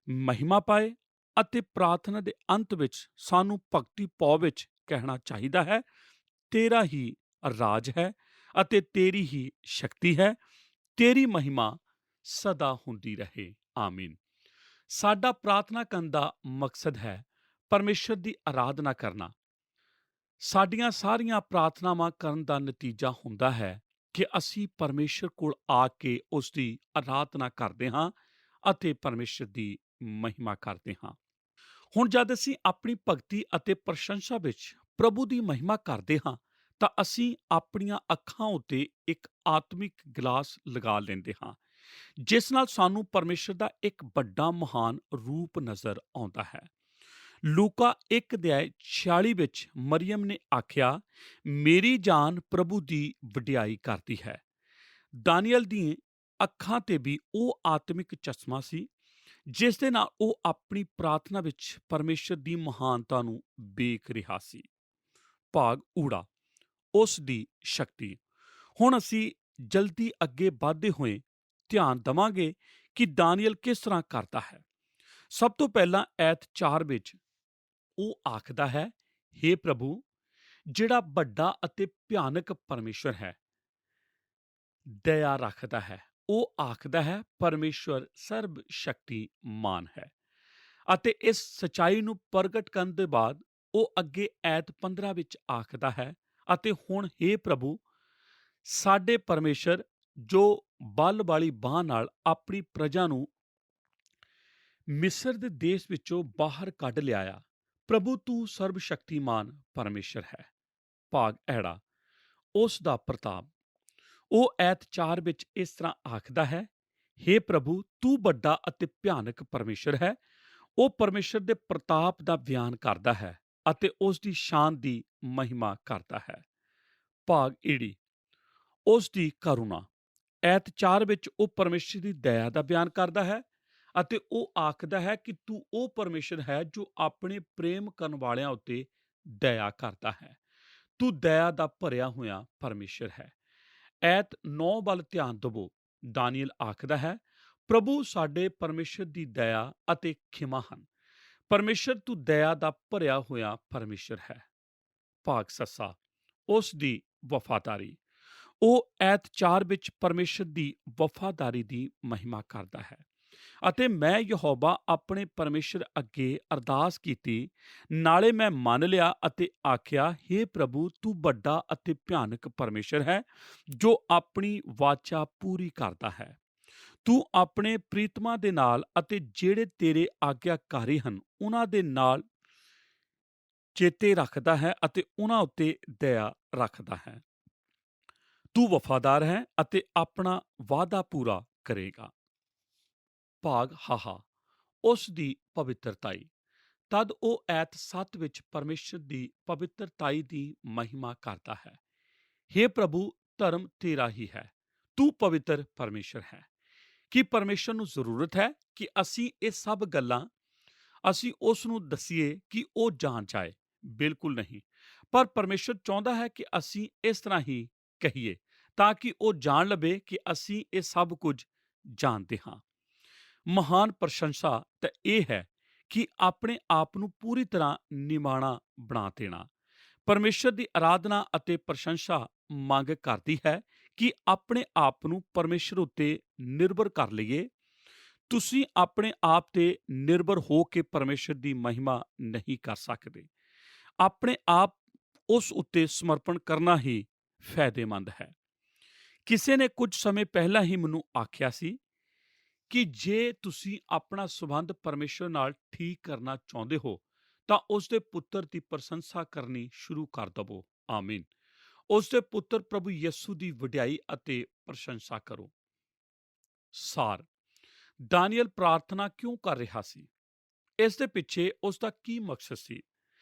ਮਹਿਮਾ ਪਾਏ ਅਤੇ ਪ੍ਰਾਰਥਨਾ ਦੇ ਅੰਤ ਵਿੱਚ ਸਾਨੂੰ ਭਗਤੀ ਭਾਵ ਵਿੱਚ ਕਹਿਣਾ ਚਾਹੀਦਾ ਹੈ, ਤੇਰਾ ਹੀ ਰਾਜ ਹੈ ਅਤੇ ਤੇਰੀ ਹੀ ਸ਼ਕਤੀ ਹੈ, ਤੇਰੀ ਮਹਿਮਾ ਸਦਾ ਹੁੰਦੀ ਰਹੇ। ਆਮੀਨ। ਸਾਡਾ ਪ੍ਰਾਰਥਨਾ ਕਰਨ ਦਾ ਮਕਸਦ ਹੈ ਪਰਮੇਸ਼ਰ ਦੀ ਆਰਾਧਨਾ ਕਰਨਾ। ਸਾਡੀਆਂ ਸਾਰੀਆਂ ਪ੍ਰਾਰਥਨਾਵਾਂ ਕਰਨ ਦਾ ਨਤੀਜਾ ਹੁੰਦਾ ਹੈ ਕਿ ਅਸੀਂ ਪਰਮੇਸ਼ਰ ਕੋਲ ਆ ਕੇ ਉਸ ਦੀ ਆਰਾਧਨਾ ਕਰਦੇ ਹਾਂ ਅਤੇ ਪਰਮੇਸ਼ਰ ਦੀ ਮਹਿਮਾ ਕਰਦੇ ਹਾਂ। ਹੁਣ ਜਦ ਅਸੀਂ ਆਪਣੀ ਭਗਤੀ ਅਤੇ ਪ੍ਰਸ਼ੰਸਾ ਵਿੱਚ ਪ੍ਰਭੂ ਦੀ ਮਹਿਮਾ ਕਰਦੇ ਹਾਂ, ਤਾਂ ਅਸੀਂ ਆਪਣੀਆਂ ਅੱਖਾਂ ਉੱਤੇ ਇੱਕ ਆਤਮਿਕ ਗਲਾਸ ਲਗਾ ਲੈਂਦੇ ਹਾਂ, ਜਿਸ ਨਾਲ ਸਾਨੂੰ ਪਰਮੇਸ਼ਰ ਦਾ ਇੱਕ ਵੱਡਾ ਮਹਾਨ ਰੂਪ ਨਜ਼ਰ ਆਉਂਦਾ ਹੈ। ਲੂਕਾ 1:46 ਵਿੱਚ ਮਰੀਅਮ ਨੇ ਆਖਿਆ, ਮੇਰੀ ਜਾਨ ਪ੍ਰਭੂ ਦੀ ਵਡਿਆਈ ਕਰਦੀ ਹੈ। ਦਾਨੀਏਲ ਦੀਆਂ ਅੱਖਾਂ ਤੇ ਵੀ ਉਹ ਆਤਮਿਕ ਚਸ਼ਮਾ ਸੀ, ਜਿਸ ਦੇ ਨਾਲ ਉਹ ਆਪਣੀ ਪ੍ਰਾਰਥਨਾ ਵਿੱਚ ਪਰਮੇਸ਼ਰ ਦੀ ਮਹਾਨਤਾ ਨੂੰ ਵੇਖ ਰਿਹਾ ਸੀ। ਭਾਗ ਊੜਾ, ਉਸ ਦੀ ਸ਼ਕਤੀ। ਹੁਣ ਅਸੀਂ ਜਲਦੀ ਅੱਗੇ ਵਧਦੇ ਹੋਏ ਧਿਆਨ ਦੇਵਾਂਗੇ ਕਿ ਦਾਨੀਏਲ ਕਿਸ ਤਰ੍ਹਾਂ ਕਰਦਾ ਹੈ। ਸਭ ਤੋਂ ਪਹਿਲਾਂ ਐਤ 4 ਵਿੱਚ ਉਹ ਆਖਦਾ ਹੈ, ਹੇ ਪ੍ਰਭੂ, ਜਿਹੜਾ ਵੱਡਾ ਅਤੇ ਭਿਆਨਕ ਪਰਮੇਸ਼ਰ ਹੈ, ਦਇਆ ਰੱਖਦਾ ਹੈ। ਉਹ ਆਖਦਾ ਹੈ, ਪਰਮੇਸ਼ਰ ਸਰਬ ਸ਼ਕਤੀਮਾਨ ਹੈ। ਅਤੇ ਇਸ ਸਚਾਈ ਨੂੰ ਪ੍ਰਗਟ ਕਰਨ ਦੇ ਬਾਅਦ ਉਹ ਅੱਗੇ ਐਤ 15 ਵਿੱਚ ਆਖਦਾ ਹੈ, ਅਤੇ ਹੁਣ ਹੇ ਪ੍ਰਭੂ, ਸਾਡੇ ਪਰਮੇਸ਼ਰ, ਜੋ ਬਲ ਵਾਲੀ ਬਾਹ ਨਾਲ ਆਪਣੀ ਪ੍ਰਜਾ ਨੂੰ ਮਿਸਰ ਦੇ ਦੇਸ਼ ਵਿੱਚੋਂ ਬਾਹਰ ਕੱਢ ਲਿਆਇਆ, ਪ੍ਰਭੂ ਤੂੰ ਸਰਬ ਸ਼ਕਤੀਮਾਨ ਪਰਮੇਸ਼ਰ ਹੈ। ਭਾਗ ਐੜਾ, ਉਸ ਦਾ ਪ੍ਰਤਾਪ। ਉਹ ਐਤ 4 ਵਿੱਚ ਇਸ ਤਰ੍ਹਾਂ ਆਖਦਾ ਹੈ, ਹੇ ਪ੍ਰਭੂ, ਤੂੰ ਵੱਡਾ ਅਤੇ ਭਿਆਨਕ ਪਰਮੇਸ਼ਰ ਹੈ। ਉਹ ਪਰਮੇਸ਼ਰ ਦੇ ਪ੍ਰਤਾਪ ਦਾ ਬਿਆਨ ਕਰਦਾ ਹੈ ਅਤੇ ਉਸ ਦੀ ਸ਼ਾਨ ਦੀ ਮਹਿਮਾ ਕਰਦਾ ਹੈ। ਭਾਗ ਈੜੀ, ਉਸ ਦੀ ਕਰੁਣਾ। ਐਤ 4 ਵਿੱਚ ਉਹ ਪਰਮੇਸ਼ਰ ਦੀ ਦਇਆ ਦਾ ਬਿਆਨ ਕਰਦਾ ਹੈ ਅਤੇ ਉਹ ਆਖਦਾ ਹੈ ਕਿ ਤੂੰ ਉਹ ਪਰਮੇਸ਼ਰ ਹੈ ਜੋ ਆਪਣੇ ਪ੍ਰੇਮ ਕਰਨ ਵਾਲਿਆਂ ਉੱਤੇ ਦਇਆ ਕਰਦਾ ਹੈ। ਤੂੰ ਦਇਆ ਦਾ ਭਰਿਆ ਹੋਇਆ ਪਰਮੇਸ਼ਰ ਹੈ। ਐਤ 9 ਵੱਲ ਧਿਆਨ ਦੇਵੋ। ਦਾਨੀਏਲ ਆਖਦਾ ਹੈ, ਪ੍ਰਭੂ ਸਾਡੇ ਪਰਮੇਸ਼ਰ ਦੀ ਦਇਆ ਅਤੇ ਖਿਮਾ ਹਨ। ਪਰਮੇਸ਼ਰ ਤੂੰ ਦਇਆ ਦਾ ਭਰਿਆ ਹੋਇਆ ਪਰਮੇਸ਼ਰ ਹੈ। ਭਾਗ ਸੱਸਾ, ਉਸ ਦੀ ਵਫਾਦਾਰੀ। ਉਹ ਐਤ 4 ਵਿੱਚ ਪਰਮੇਸ਼ਰ ਦੀ ਵਫਾਦਾਰੀ ਦੀ ਮਹਿਮਾ ਕਰਦਾ ਹੈ ਅਤੇ ਮੈਂ ਯਹੋਵਾ ਆਪਣੇ ਪਰਮੇਸ਼ਰ ਅੱਗੇ ਅਰਦਾਸ ਕੀਤੀ, ਨਾਲੇ ਮੈਂ ਮੰਨ ਲਿਆ ਅਤੇ ਆਖਿਆ, ਹੇ ਪ੍ਰਭੂ, ਤੂੰ ਵੱਡਾ ਅਤੇ ਭਿਆਨਕ ਪਰਮੇਸ਼ਰ ਹੈ, ਜੋ ਆਪਣੀ ਵਾਚਾ ਪੂਰੀ ਕਰਦਾ ਹੈ। ਤੂੰ ਆਪਣੇ ਪ੍ਰੀਤਮਾਂ ਦੇ ਨਾਲ ਅਤੇ ਜਿਹੜੇ ਤੇਰੇ ਆਗਿਆਕਾਰੀ ਹਨ, ਉਹਨਾਂ ਦੇ ਨਾਲ ਚੇਤੇ ਰੱਖਦਾ ਹੈ ਅਤੇ ਉਹਨਾਂ ਉੱਤੇ ਦਇਆ ਰੱਖਦਾ ਹੈ। ਤੂੰ ਵਫਾਦਾਰ ਹੈ ਅਤੇ ਆਪਣਾ ਵਾਅਦਾ ਪੂਰਾ ਕਰੇਗਾ। ਭਾਗ ਹਾਹਾ, ਉਸ ਦੀ ਪਵਿੱਤਰਤਾਈ। ਤਦ ਉਹ ਐਤ 7 ਵਿੱਚ ਪਰਮੇਸ਼ਰ ਦੀ ਪਵਿੱਤਰਤਾਈ ਦੀ ਮਹਿਮਾ ਕਰਦਾ ਹੈ। ਹੇ ਪ੍ਰਭੂ, ਧਰਮ ਤੇਰਾ ਹੀ ਹੈ, ਤੂੰ ਪਵਿੱਤਰ ਪਰਮੇਸ਼ਰ ਹੈ। ਕੀ ਪਰਮੇਸ਼ਰ ਨੂੰ ਜ਼ਰੂਰਤ ਹੈ ਕਿ ਅਸੀਂ ਇਹ ਸਭ ਗੱਲਾਂ ਅਸੀਂ ਉਸ ਨੂੰ ਦੱਸੀਏ ਕਿ ਉਹ ਜਾਣ ਜਾਏ? ਬਿਲਕੁਲ ਨਹੀਂ। ਪਰ ਪਰਮੇਸ਼ਰ ਚਾਹੁੰਦਾ ਹੈ ਕਿ ਅਸੀਂ ਇਸ ਤਰ੍ਹਾਂ ਹੀ ਕਹੀਏ, ਤਾਂ ਕਿ ਉਹ ਜਾਣ ਲਵੇ ਕਿ ਅਸੀਂ ਇਹ ਸਭ ਕੁਝ ਜਾਣਦੇ ਹਾਂ। ਮਹਾਨ ਪ੍ਰਸ਼ੰਸਾ ਤਾਂ ਇਹ ਹੈ ਕਿ ਆਪਣੇ ਆਪ ਨੂੰ ਪੂਰੀ ਤਰ੍ਹਾਂ ਨਿਮਾਣਾ ਬਣਾ ਦੇਣਾ। ਪਰਮੇਸ਼ਰ ਦੀ ਆਰਾਧਨਾ ਅਤੇ ਪ੍ਰਸ਼ੰਸਾ ਮੰਗ ਕਰਦੀ ਹੈ ਕਿ ਆਪਣੇ ਆਪ ਨੂੰ ਪਰਮੇਸ਼ਰ ਉੱਤੇ ਨਿਰਭਰ ਕਰ ਲਈਏ। ਤੁਸੀਂ ਆਪਣੇ ਆਪ ਤੇ ਨਿਰਭਰ ਹੋ ਕੇ ਪਰਮੇਸ਼ਰ ਦੀ ਮਹਿਮਾ ਨਹੀਂ ਕਰ ਸਕਦੇ। ਆਪਣੇ ਆਪ ਉਸ ਉੱਤੇ ਸਮਰਪਣ ਕਰਨਾ ਹੀ ਫਾਇਦੇਮੰਦ ਹੈ। ਕਿਸੇ ਨੇ ਕੁਝ ਸਮੇਂ ਪਹਿਲਾਂ ਹੀ ਮੈਨੂੰ ਆਖਿਆ ਸੀ ਕਿ ਜੇ ਤੁਸੀਂ ਆਪਣਾ ਸੰਬੰਧ ਪਰਮੇਸ਼ਰ ਨਾਲ ਠੀਕ ਕਰਨਾ ਚਾਹੁੰਦੇ ਹੋ, ਤਾਂ ਉਸ ਦੇ ਪੁੱਤਰ ਦੀ ਪ੍ਰਸ਼ੰਸਾ ਕਰਨੀ ਸ਼ੁਰੂ ਕਰ ਦੇਵੋ। ਆਮੀਨ। ਉਸ ਦੇ ਪੁੱਤਰ ਪ੍ਰਭੂ ਯਿਸੂ ਦੀ ਵਡਿਆਈ ਅਤੇ ਪ੍ਰਸ਼ੰਸਾ ਕਰੋ। ਸਾਰ, ਦਾਨੀਏਲ ਪ੍ਰਾਰਥਨਾ ਕਿਉਂ ਕਰ ਰਿਹਾ ਸੀ? ਇਸ ਦੇ ਪਿੱਛੇ ਉਸ ਦਾ ਕੀ ਮਕਸਦ ਸੀ?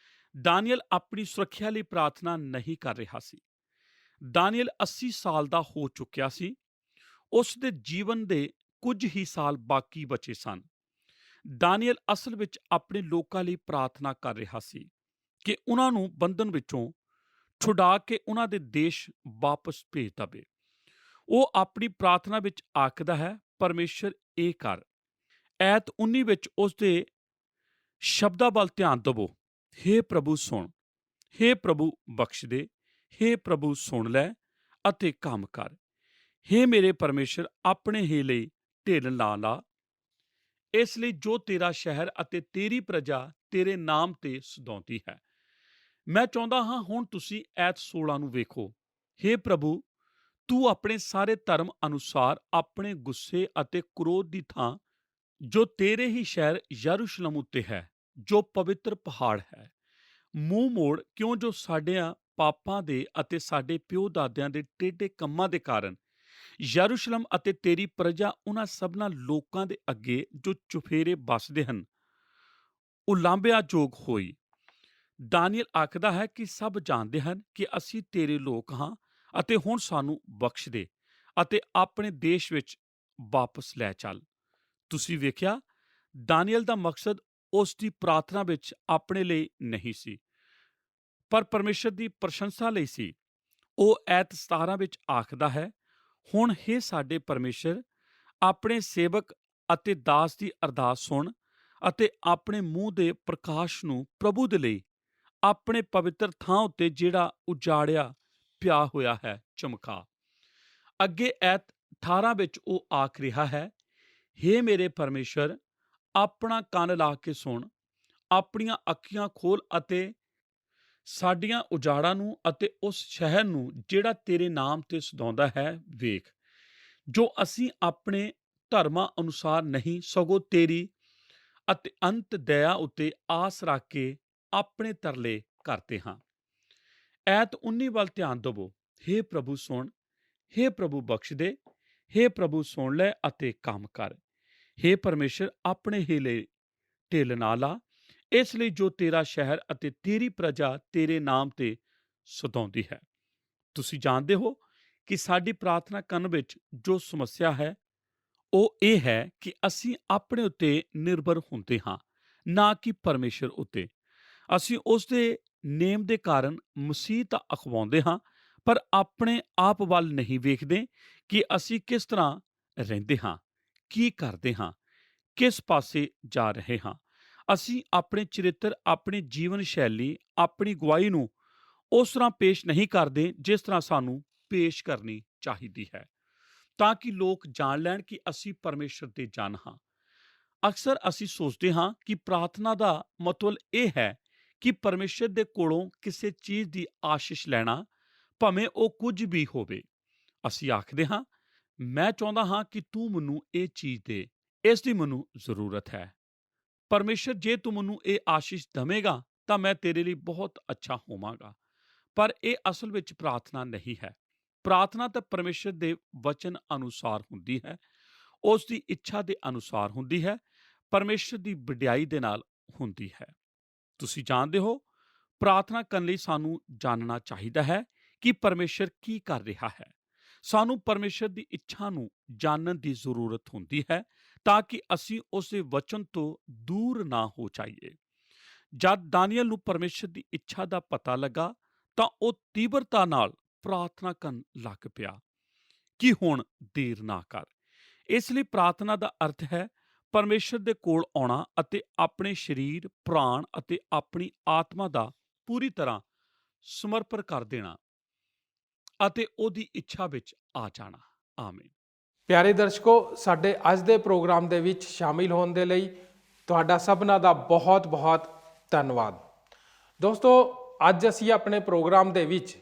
ਦਾਨੀਏਲ ਆਪਣੀ ਸੁਰੱਖਿਆ ਲਈ ਪ੍ਰਾਰਥਨਾ ਨਹੀਂ ਕਰ ਰਿਹਾ ਸੀ। ਦਾਨੀਏਲ 80 ਸਾਲ ਦਾ ਹੋ ਚੁੱਕਿਆ ਸੀ। ਉਸ ਦੇ ਜੀਵਨ ਦੇ ਕੁਝ ਹੀ ਸਾਲ ਬਾਕੀ ਬਚੇ ਸਨ। ਦਾਨੀਏਲ ਅਸਲ ਵਿੱਚ ਆਪਣੇ ਲੋਕਾਂ ਲਈ ਪ੍ਰਾਰਥਨਾ ਕਰ ਰਿਹਾ ਸੀ ਕਿ ਉਹਨਾਂ ਨੂੰ ਬੰਧਨ ਵਿੱਚੋਂ ਛੁਡਾ ਕੇ ਉਹਨਾਂ ਦੇ ਦੇਸ਼ ਵਾਪਸ ਭੇਜ ਦੇਵੇ। ਉਹ ਆਪਣੀ ਪ੍ਰਾਰਥਨਾ ਵਿੱਚ ਆਖਦਾ ਹੈ, ਪਰਮੇਸ਼ਰ ਇਹ ਕਰ। ਐਤ 19 ਵਿੱਚ ਉਸ ਦੇ ਸ਼ਬਦਾਂ ਵੱਲ ਧਿਆਨ ਦੇਵੋ। ਹੇ ਪ੍ਰਭੂ ਸੁਣ, ਹੇ ਪ੍ਰਭੂ ਬਖਸ਼ ਦੇ, ਹੇ ਪ੍ਰਭੂ ਸੁਣ ਲੈ ਅਤੇ ਕੰਮ ਕਰ। ਹੇ ਮੇਰੇ ਪਰਮੇਸ਼ਰ, ਆਪਣੇ ਹੀ ਲਈ ਢਿੱਲ ਨਾ ਲਾ, ਇਸ ਲਈ ਜੋ ਤੇਰਾ ਸ਼ਹਿਰ ਅਤੇ ਤੇਰੀ ਪ੍ਰਜਾ ਤੇਰੇ ਨਾਮ ਤੇ ਸਦਾਉਂਦੀ ਹੈ। ਮੈਂ ਚਾਹੁੰਦਾ ਹਾਂ ਹੁਣ ਤੁਸੀਂ ਐਤ 16 ਨੂੰ ਵੇਖੋ। ਹੇ ਪ੍ਰਭੂ, ਤੂੰ ਆਪਣੇ ਸਾਰੇ ਧਰਮ ਅਨੁਸਾਰ ਆਪਣੇ ਗੁੱਸੇ ਅਤੇ ਕ੍ਰੋਧ ਦੀ ਥਾਂ, ਜੋ ਤੇਰੇ ਹੀ ਸ਼ਹਿਰ ਯਰੂਸ਼ਲਮ ਉੱਤੇ ਹੈ, ਜੋ ਪਵਿੱਤਰ ਪਹਾੜ ਹੈ, ਮੂੰਹ ਮੋੜ, ਕਿਉਂ ਜੋ ਸਾਡਿਆਂ ਪਾਪਾਂ ਦੇ ਅਤੇ ਸਾਡੇ ਪਿਓ ਦਾਦਿਆਂ ਦੇ ਟੇਢੇ ਕੰਮਾਂ ਦੇ ਕਾਰਨ ਯਰੂਸ਼ਲਮ ਅਤੇ ਤੇਰੀ ਪ੍ਰਜਾ ਉਹਨਾਂ ਸਭਨਾਂ ਲੋਕਾਂ ਦੇ ਅੱਗੇ ਜੋ ਚੁਫੇਰੇ ਵੱਸਦੇ ਹਨ ਉਲਾਂਭਿਆ ਯੋਗ ਹੋਈ। ਦਾਨੀਏਲ ਆਖਦਾ ਹੈ ਕਿ ਸਭ ਜਾਣਦੇ ਹਨ ਕਿ ਅਸੀਂ ਤੇਰੇ ਲੋਕ ਹਾਂ, ਅਤੇ ਹੁਣ ਸਾਨੂੰ ਬਖਸ਼ ਦੇ ਅਤੇ ਆਪਣੇ ਦੇਸ਼ ਵਿੱਚ ਵਾਪਸ ਲੈ ਚੱਲ। ਤੁਸੀਂ ਵੇਖਿਆ, ਦਾਨੀਏਲ ਦਾ ਮਕਸਦ ਉਸ ਦੀ ਪ੍ਰਾਰਥਨਾ ਵਿੱਚ ਆਪਣੇ ਲਈ ਨਹੀਂ ਸੀ, ਪਰ ਪਰਮੇਸ਼ਰ ਦੀ ਪ੍ਰਸ਼ੰਸਾ ਲਈ ਸੀ। ਉਹ ਐਤ 17 ਵਿੱਚ ਆਖਦਾ ਹੈ, ਹੁਣ ਹੇ ਸਾਡੇ ਪਰਮੇਸ਼ਰ, ਆਪਣੇ ਸੇਵਕ ਅਤੇ ਦਾਸ ਦੀ ਅਰਦਾਸ ਸੁਣ ਅਤੇ ਆਪਣੇ ਮੂੰਹ ਦੇ ਪ੍ਰਕਾਸ਼ ਨੂੰ ਪ੍ਰਭੂ ਦੇ ਲਈ ਆਪਣੇ ਪਵਿੱਤਰ ਥਾਂ ਉੱਤੇ ਜਿਹੜਾ ਉਜਾੜਿਆ ਪਿਆ ਹੋਇਆ ਹੈ ਚਮਕਾ। ਅੱਗੇ ਐਤ 18 ਵਿੱਚ ਉਹ ਆਖ ਰਿਹਾ ਹੈ, ਹੇ ਮੇਰੇ ਪਰਮੇਸ਼ਰ, ਆਪਣਾ ਕੰਨ ਲਾ ਕੇ ਸੁਣ, ਆਪਣੀਆਂ ਅੱਖੀਆਂ ਖੋਲ ਅਤੇ ਸਾਡੀਆਂ ਉਜਾੜਾਂ ਨੂੰ ਅਤੇ ਉਸ ਸ਼ਹਿਰ ਨੂੰ ਜਿਹੜਾ ਤੇਰੇ ਨਾਮ ਤੇ ਸਦਾਉਂਦਾ ਹੈ ਵੇਖ, ਜੋ ਅਸੀਂ ਆਪਣੇ ਧਰਮਾਂ ਅਨੁਸਾਰ ਨਹੀਂ ਸਗੋਂ ਤੇਰੀ ਅਤੇ ਅੰਤ ਦਇਆ ਉੱਤੇ ਆਸ ਰੱਖ ਕੇ ਆਪਣੇ ਤਰਲੇ ਕਰਦੇ ਹਾਂ। ਐਤ 19 ਵੱਲ ਧਿਆਨ ਦੇਵੋ। ਹੇ ਪ੍ਰਭੂ ਸੁਣ, ਹੇ ਪ੍ਰਭੂ ਬਖਸ਼ ਦੇ, ਹੇ ਪ੍ਰਭੂ ਸੁਣ ਲੈ ਅਤੇ ਕੰਮ ਕਰ। ਹੇ ਪਰਮੇਸ਼ਰ, ਆਪਣੇ ਹੀਲੇ ਢਿੱਲ ਨਾ ਲਾ, ਇਸ ਲਈ ਜੋ ਤੇਰਾ ਸ਼ਹਿਰ ਅਤੇ ਤੇਰੀ ਪ੍ਰਜਾ ਤੇਰੇ ਨਾਮ ਤੇ ਸਤਾਉਂਦੀ ਹੈ। ਤੁਸੀਂ ਜਾਣਦੇ ਹੋ ਕਿ ਸਾਡੀ ਪ੍ਰਾਰਥਨਾ ਕਰਨ ਵਿੱਚ ਜੋ ਸਮੱਸਿਆ ਹੈ ਉਹ ਇਹ ਹੈ ਕਿ ਅਸੀਂ ਆਪਣੇ ਉੱਤੇ ਨਿਰਭਰ ਹੁੰਦੇ ਹਾਂ, ਨਾ ਕਿ ਪਰਮੇਸ਼ਰ ਉੱਤੇ। ਅਸੀਂ ਉਸ ਦੇ ਨੇਮ ਦੇ ਕਾਰਨ ਮਸੀਹ ਤਾਂ ਅਖਵਾਉਂਦੇ ਹਾਂ, ਪਰ ਆਪਣੇ ਆਪ ਵੱਲ ਨਹੀਂ ਵੇਖਦੇ ਕਿ ਅਸੀਂ ਕਿਸ ਤਰ੍ਹਾਂ ਰਹਿੰਦੇ ਹਾਂ, ਕੀ ਕਰਦੇ ਹਾਂ, ਕਿਸ ਪਾਸੇ ਜਾ ਰਹੇ ਹਾਂ। ਅਸੀਂ ਆਪਣੇ ਚਰਿੱਤਰ, ਆਪਣੀ ਜੀਵਨ ਸ਼ੈਲੀ, ਆਪਣੀ ਗਵਾਹੀ ਨੂੰ ਉਸ ਤਰ੍ਹਾਂ ਪੇਸ਼ ਨਹੀਂ ਕਰਦੇ ਜਿਸ ਤਰ੍ਹਾਂ ਸਾਨੂੰ ਪੇਸ਼ ਕਰਨੀ ਚਾਹੀਦੀ ਹੈ, ਤਾਂ ਕਿ ਲੋਕ ਜਾਣ ਲੈਣ ਕਿ ਅਸੀਂ ਪਰਮੇਸ਼ਰ ਦੇ ਜਨ ਹਾਂ। ਅਕਸਰ ਅਸੀਂ ਸੋਚਦੇ ਹਾਂ ਕਿ ਪ੍ਰਾਰਥਨਾ ਦਾ ਮਤਲਬ ਇਹ ਹੈ ਕਿ ਪਰਮੇਸ਼ਰ ਦੇ ਕੋਲੋਂ ਕਿਸੇ ਚੀਜ਼ ਦੀ ਆਸ਼ੀਸ਼ ਲੈਣਾ, ਭਾਵੇਂ ਉਹ ਕੁਝ ਵੀ ਹੋਵੇ। ਅਸੀਂ ਆਖਦੇ ਹਾਂ, ਮੈਂ ਚਾਹੁੰਦਾ ਹਾਂ ਕਿ ਤੂੰ ਮੈਨੂੰ ਇਹ ਚੀਜ਼ ਦੇ, ਇਸ ਦੀ ਮੈਨੂੰ ਜ਼ਰੂਰਤ ਹੈ। ਪਰਮੇਸ਼ਰ, ਜੇ ਤੂੰ ਮੈਨੂੰ ਇਹ ਆਸ਼ੀਸ਼ ਦੇਵੇਂਗਾ ਤਾਂ ਮੈਂ ਤੇਰੇ ਲਈ ਬਹੁਤ ਅੱਛਾ ਹੋਵਾਂਗਾ। ਪਰ ਇਹ ਅਸਲ ਵਿੱਚ ਪ੍ਰਾਰਥਨਾ ਨਹੀਂ ਹੈ। ਪ੍ਰਾਰਥਨਾ ਤਾਂ ਪਰਮੇਸ਼ਰ ਦੇ ਵਚਨ ਅਨੁਸਾਰ ਹੁੰਦੀ ਹੈ, ਉਸ ਦੀ ਇੱਛਾ ਦੇ ਅਨੁਸਾਰ ਹੁੰਦੀ ਹੈ, ਪਰਮੇਸ਼ਰ ਦੀ ਵਡਿਆਈ ਦੇ ਨਾਲ ਹੁੰਦੀ ਹੈ। ਤੁਸੀਂ ਜਾਣਦੇ ਹੋ, ਪ੍ਰਾਰਥਨਾ ਕਰਨ ਲਈ ਸਾਨੂੰ ਜਾਣਨਾ ਚਾਹੀਦਾ ਹੈ ਕਿ ਪਰਮੇਸ਼ਰ ਕੀ ਕਰ ਰਿਹਾ ਹੈ। ਸਾਨੂੰ ਪਰਮੇਸ਼ਰ ਦੀ ਇੱਛਾ ਨੂੰ ਜਾਣਨ ਦੀ ਜ਼ਰੂਰਤ ਹੁੰਦੀ ਹੈ, ਤਾਂ ਕਿ ਅਸੀਂ ਉਸ ਦੇ ਵਚਨ ਤੋਂ ਦੂਰ ਨਾ ਹੋ ਜਾਈਏ। ਜਦ ਦਾਨੀਏਲ ਨੂੰ ਪਰਮੇਸ਼ਰ ਦੀ ਇੱਛਾ ਦਾ ਪਤਾ ਲੱਗਾ ਤਾਂ ਉਹ ਤੀਬਰਤਾ ਨਾਲ ਪ੍ਰਾਰਥਨਾ ਕਰਨ ਲੱਗ ਪਿਆ ਕਿ ਹੁਣ ਦੇਰ ਨਾ ਕਰ। ਇਸ ਲਈ ਪ੍ਰਾਰਥਨਾ ਦਾ ਅਰਥ ਹੈ ਪਰਮੇਸ਼ਰ ਦੇ ਕੋਲ ਆਉਣਾ ਅਤੇ ਆਪਣੇ ਸਰੀਰ, ਪ੍ਰਾਣ ਅਤੇ ਆਪਣੀ ਆਤਮਾ ਦਾ ਪੂਰੀ ਤਰ੍ਹਾਂ ਸਮਰਪਣ ਕਰ ਦੇਣਾ ਅਤੇ ਉਹਦੀ ਇੱਛਾ ਵਿੱਚ ਆ ਜਾਣਾ। ਆਮੀਨ। ਪਿਆਰੇ ਦਰਸ਼ਕੋ, ਸਾਡੇ ਅੱਜ ਦੇ ਪ੍ਰੋਗਰਾਮ ਦੇ ਵਿੱਚ ਸ਼ਾਮਿਲ ਹੋਣ ਦੇ ਲਈ ਤੁਹਾਡਾ ਸਭਨਾਂ ਦਾ ਬਹੁਤ-ਬਹੁਤ ਧੰਨਵਾਦ। ਦੋਸਤੋ, ਅੱਜ ਅਸੀਂ ਆਪਣੇ ਪ੍ਰੋਗਰਾਮ ਦੇ ਵਿੱਚ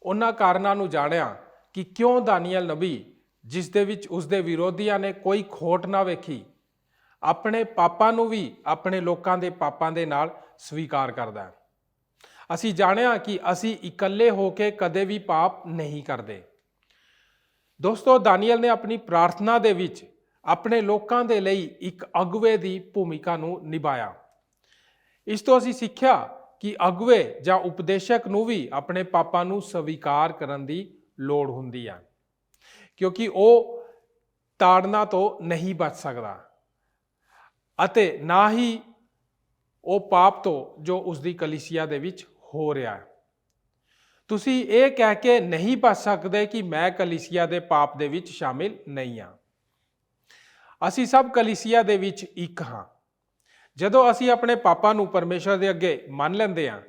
ਉਹਨਾਂ ਕਾਰਨਾਂ ਨੂੰ ਜਾਣਿਆ ਕਿ ਕਿਉਂ ਦਾਨੀਏਲ ਨਬੀ, ਜਿਸ ਦੇ ਵਿੱਚ ਉਸਦੇ ਵਿਰੋਧੀਆਂ ਨੇ ਕੋਈ ਖੋਟ ਨਾ ਵੇਖੀ, ਆਪਣੇ ਪਾਪਾਂ ਨੂੰ ਵੀ ਆਪਣੇ ਲੋਕਾਂ ਦੇ ਪਾਪਾਂ ਦੇ ਨਾਲ ਸਵੀਕਾਰ ਕਰਦਾ ਹੈ। ਅਸੀਂ ਜਾਣਿਆ ਕਿ ਅਸੀਂ ਇਕੱਲੇ ਹੋ ਕੇ ਕਦੇ ਵੀ ਪਾਪ ਨਹੀਂ ਕਰਦੇ। ਦੋਸਤੋ, ਦਾਨੀਏਲ ਨੇ ਆਪਣੀ ਪ੍ਰਾਰਥਨਾ ਦੇ ਵਿੱਚ ਆਪਣੇ ਲੋਕਾਂ ਦੇ ਲਈ ਇੱਕ ਅਗੁਵੇ ਦੀ ਭੂਮਿਕਾ ਨੂੰ ਨਿਭਾਇਆ। ਇਸ ਤੋਂ ਅਸੀਂ ਸਿੱਖਿਆ ਕਿ ਅਗੁਵੇ ਜਾਂ ਉਪਦੇਸ਼ਕ ਨੂੰ ਵੀ ਆਪਣੇ ਪਾਪਾਂ ਨੂੰ ਸਵੀਕਾਰ ਕਰਨ ਦੀ ਲੋੜ ਹੁੰਦੀ ਹੈ, ਕਿਉਂਕਿ ਉਹ ਤਾੜਨਾ ਤੋਂ ਨਹੀਂ ਬਚ ਸਕਦਾ ਅਤੇ ਨਾ ਹੀ ਉਹ ਪਾਪ ਤੋਂ ਜੋ ਉਸਦੀ ਕਲੀਸਿਆ ਦੇ ਵਿੱਚ ਹੋ ਰਿਹਾ ਹੈ। ਤੁਸੀਂ ਇਹ ਕਹਿ ਕੇ ਨਹੀਂ ਬਚ ਸਕਦੇ ਕਿ ਮੈਂ ਕਲੀਸਿਆ ਦੇ ਪਾਪ ਦੇ ਵਿੱਚ ਸ਼ਾਮਿਲ ਨਹੀਂ ਹਾਂ। ਅਸੀਂ ਸਭ ਕਲੀਸਿਆ ਦੇ ਵਿੱਚ ਇੱਕ ਹਾਂ। ਜਦੋਂ ਅਸੀਂ ਆਪਣੇ ਪਾਪਾਂ ਨੂੰ ਪਰਮੇਸ਼ਰ ਦੇ ਅੱਗੇ ਮੰਨ ਲੈਂਦੇ ਹਾਂ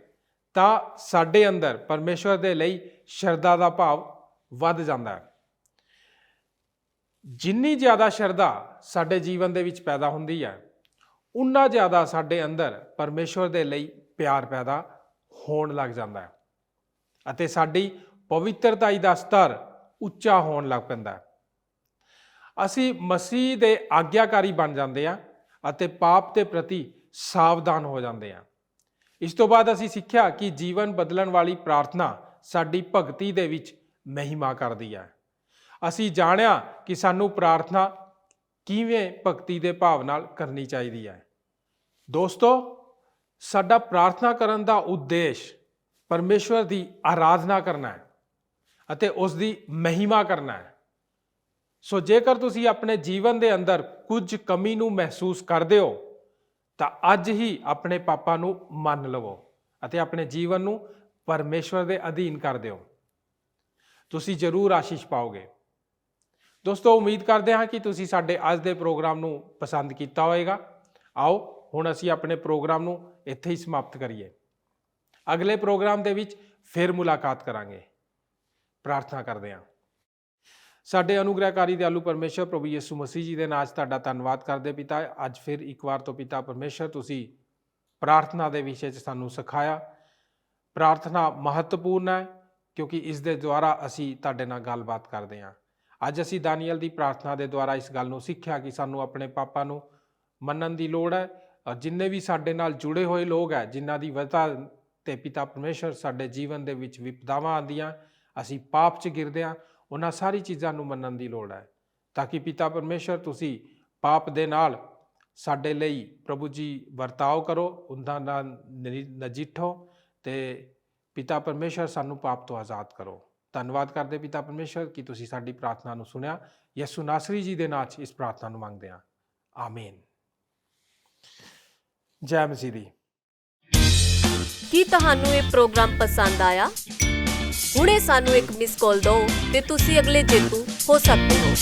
ਤਾਂ ਸਾਡੇ ਅੰਦਰ ਪਰਮੇਸ਼ਰ ਦੇ ਲਈ ਸ਼ਰਧਾ ਦਾ ਭਾਵ ਵੱਧ ਜਾਂਦਾ ਹੈ। ਜਿੰਨੀ ਜ਼ਿਆਦਾ ਸ਼ਰਧਾ ਸਾਡੇ ਜੀਵਨ ਦੇ ਵਿੱਚ ਪੈਦਾ ਹੁੰਦੀ ਹੈ, ਉਨਾ ਜ਼ਿਆਦਾ ਸਾਡੇ ਅੰਦਰ ਪਰਮੇਸ਼ਰ ਦੇ ਲਈ ਪਿਆਰ ਪੈਦਾ ਹੋਣ ਲੱਗ ਜਾਂਦਾ ਹੈ ਅਤੇ ਸਾਡੀ ਪਵਿੱਤਰਤਾ ਦਾ ਸਤਰ ਉੱਚਾ ਹੋਣ ਲੱਗ ਪੈਂਦਾ ਹੈ। ਅਸੀਂ ਮਸੀਹ ਦੇ ਆਗਿਆਕਾਰੀ ਬਣ ਜਾਂਦੇ ਹਾਂ ਅਤੇ ਪਾਪ ਦੇ ਪ੍ਰਤੀ ਸਾਵਧਾਨ ਹੋ ਜਾਂਦੇ ਹਾਂ। ਇਸ ਤੋਂ ਬਾਅਦ ਅਸੀਂ ਸਿੱਖਿਆ ਕਿ ਜੀਵਨ ਬਦਲਣ ਵਾਲੀ ਪ੍ਰਾਰਥਨਾ ਸਾਡੀ ਭਗਤੀ ਦੇ ਵਿੱਚ ਮਹਿਮਾ ਕਰਦੀ ਹੈ। ਅਸੀਂ ਜਾਣਿਆ ਕਿ ਸਾਨੂੰ ਪ੍ਰਾਰਥਨਾ ਕਿਵੇਂ ਭਗਤੀ ਦੇ ਭਾਵ ਨਾਲ ਕਰਨੀ ਚਾਹੀਦੀ ਹੈ। ਦੋਸਤੋ, ਸਾਡਾ ਪ੍ਰਾਰਥਨਾ ਕਰਨ ਦਾ ਉਦੇਸ਼ ਪਰਮੇਸ਼ਵਰ ਦੀ ਆਰਾਧਨਾ ਕਰਨਾ ਹੈ ਅਤੇ ਉਸ ਦੀ ਮਹਿਮਾ ਕਰਨਾ ਹੈ। ਸੋ ਜੇਕਰ ਤੁਸੀਂ ਆਪਣੇ ਜੀਵਨ ਦੇ ਅੰਦਰ ਕੁਝ ਕਮੀ ਨੂੰ ਮਹਿਸੂਸ ਕਰਦੇ ਹੋ ਤਾਂ ਅੱਜ ਹੀ ਆਪਣੇ ਪਾਪਾਂ ਨੂੰ ਮੰਨ ਲਵੋ ਅਤੇ ਆਪਣੇ ਜੀਵਨ ਨੂੰ ਪਰਮੇਸ਼ਵਰ ਦੇ ਅਧੀਨ ਕਰ ਦਿਓ। ਤੁਸੀਂ ਜ਼ਰੂਰ ਆਸ਼ੀਸ਼ ਪਾਓਗੇ। ਦੋਸਤੋ, ਉਮੀਦ ਕਰਦੇ ਹਾਂ ਕਿ ਤੁਸੀਂ ਸਾਡੇ ਅੱਜ ਦੇ ਪ੍ਰੋਗਰਾਮ ਨੂੰ ਪਸੰਦ ਕੀਤਾ ਹੋਵੇਗਾ। ਆਓ ਹੁਣ ਅਸੀਂ ਆਪਣੇ ਪ੍ਰੋਗਰਾਮ ਨੂੰ ਇੱਥੇ ਹੀ ਸਮਾਪਤ ਕਰੀਏ। ਅਗਲੇ ਪ੍ਰੋਗਰਾਮ ਦੇ ਵਿੱਚ ਫਿਰ ਮੁਲਾਕਾਤ ਕਰਾਂਗੇ। ਪ੍ਰਾਰਥਨਾ ਕਰਦੇ ਹਾਂ। ਸਾਡੇ ਅਨੁਗ੍ਰਹਕਾਰੀ ਦਿਆਲੂ ਪਰਮੇਸ਼ਰ ਪ੍ਰਭੂ ਯਿਸੂ ਮਸੀਹ ਜੀ ਦੇ ਨਾਮ 'ਚ ਤੁਹਾਡਾ ਧੰਨਵਾਦ ਕਰਦੇ ਪਿਤਾ। ਅੱਜ ਫਿਰ ਇੱਕ ਵਾਰ ਤੋਂ ਪਿਤਾ ਪਰਮੇਸ਼ਰ, ਤੁਸੀਂ ਪ੍ਰਾਰਥਨਾ ਦੇ ਵਿਸ਼ੇ 'ਚ ਸਾਨੂੰ ਸਿਖਾਇਆ। ਪ੍ਰਾਰਥਨਾ ਮਹੱਤਵਪੂਰਨ ਹੈ ਕਿਉਂਕਿ ਇਸ ਦੇ ਦੁਆਰਾ ਅਸੀਂ ਤੁਹਾਡੇ ਨਾਲ ਗੱਲਬਾਤ ਕਰਦੇ ਹਾਂ। ਅੱਜ ਅਸੀਂ ਦਾਨੀਏਲ ਦੀ ਪ੍ਰਾਰਥਨਾ ਦੇ ਦੁਆਰਾ ਇਸ ਗੱਲ ਨੂੰ ਸਿੱਖਿਆ ਕਿ ਸਾਨੂੰ ਆਪਣੇ ਪਾਪਾਂ ਨੂੰ ਮੰਨਣ ਦੀ ਲੋੜ ਹੈ। ਔਰ ਜਿੰਨੇ ਵੀ ਸਾਡੇ ਨਾਲ ਜੁੜੇ ਹੋਏ ਲੋਕ ਹੈ, ਜਿਨ੍ਹਾਂ ਦੀ ਵਜ੍ਹਾ ਤੇ ਪਿਤਾ ਪਰਮੇਸ਼ਰ ਸਾਡੇ ਜੀਵਨ ਦੇ ਵਿੱਚ ਵਿਪਦਾਵਾਂ ਆਉਂਦੀਆਂ, ਅਸੀਂ ਪਾਪ 'ਚ ਗਿਰਦੇ ਹਾਂ, ਉਹਨਾਂ ਸਾਰੀ ਚੀਜ਼ਾਂ ਨੂੰ ਮੰਨਣ ਦੀ ਲੋੜ ਹੈ ਤਾਂ ਕਿ ਪਿਤਾ ਪਰਮੇਸ਼ਰ ਤੁਸੀਂ ਪਾਪ ਦੇ ਨਾਲ ਸਾਡੇ ਲਈ ਪ੍ਰਭੂ ਜੀ ਵਰਤਾਓ ਕਰੋ, ਉਹਨਾਂ ਨਾਲ ਨਜਿੱਠੋ ਤੇ ਪਿਤਾ ਪਰਮੇਸ਼ਰ ਸਾਨੂੰ ਪਾਪ ਤੋਂ ਆਜ਼ਾਦ ਕਰੋ। ਧੰਨਵਾਦ ਕਰਦੇ ਪਿਤਾ ਪਰਮੇਸ਼ਰ ਕਿ ਤੁਸੀਂ ਸਾਡੀ ਪ੍ਰਾਰਥਨਾ ਨੂੰ ਸੁਣਿਆ। ਯਿਸੂ ਨਾਸਰੀ ਜੀ ਦੇ ਨਾਮ 'ਚ ਇਸ ਪ੍ਰਾਰਥਨਾ ਨੂੰ ਮੰਗਦੇ ਹਾਂ, ਆਮੀਨ। ਜੈ ਮਸੀਹ ਦੀ। ਕੀ ਤੁਹਾਨੂੰ ਇਹ ਪ੍ਰੋਗਰਾਮ ਪਸੰਦ ਆਇਆ? ਹੁਣੇ ਸਾਨੂੰ ਇੱਕ ਮਿਸ ਕਾਲ ਦਿਓ ਤੇ ਤੁਸੀਂ ਅਗਲੇ ਜੇਤੂ ਹੋ ਸਕਦੇ ਹੋ।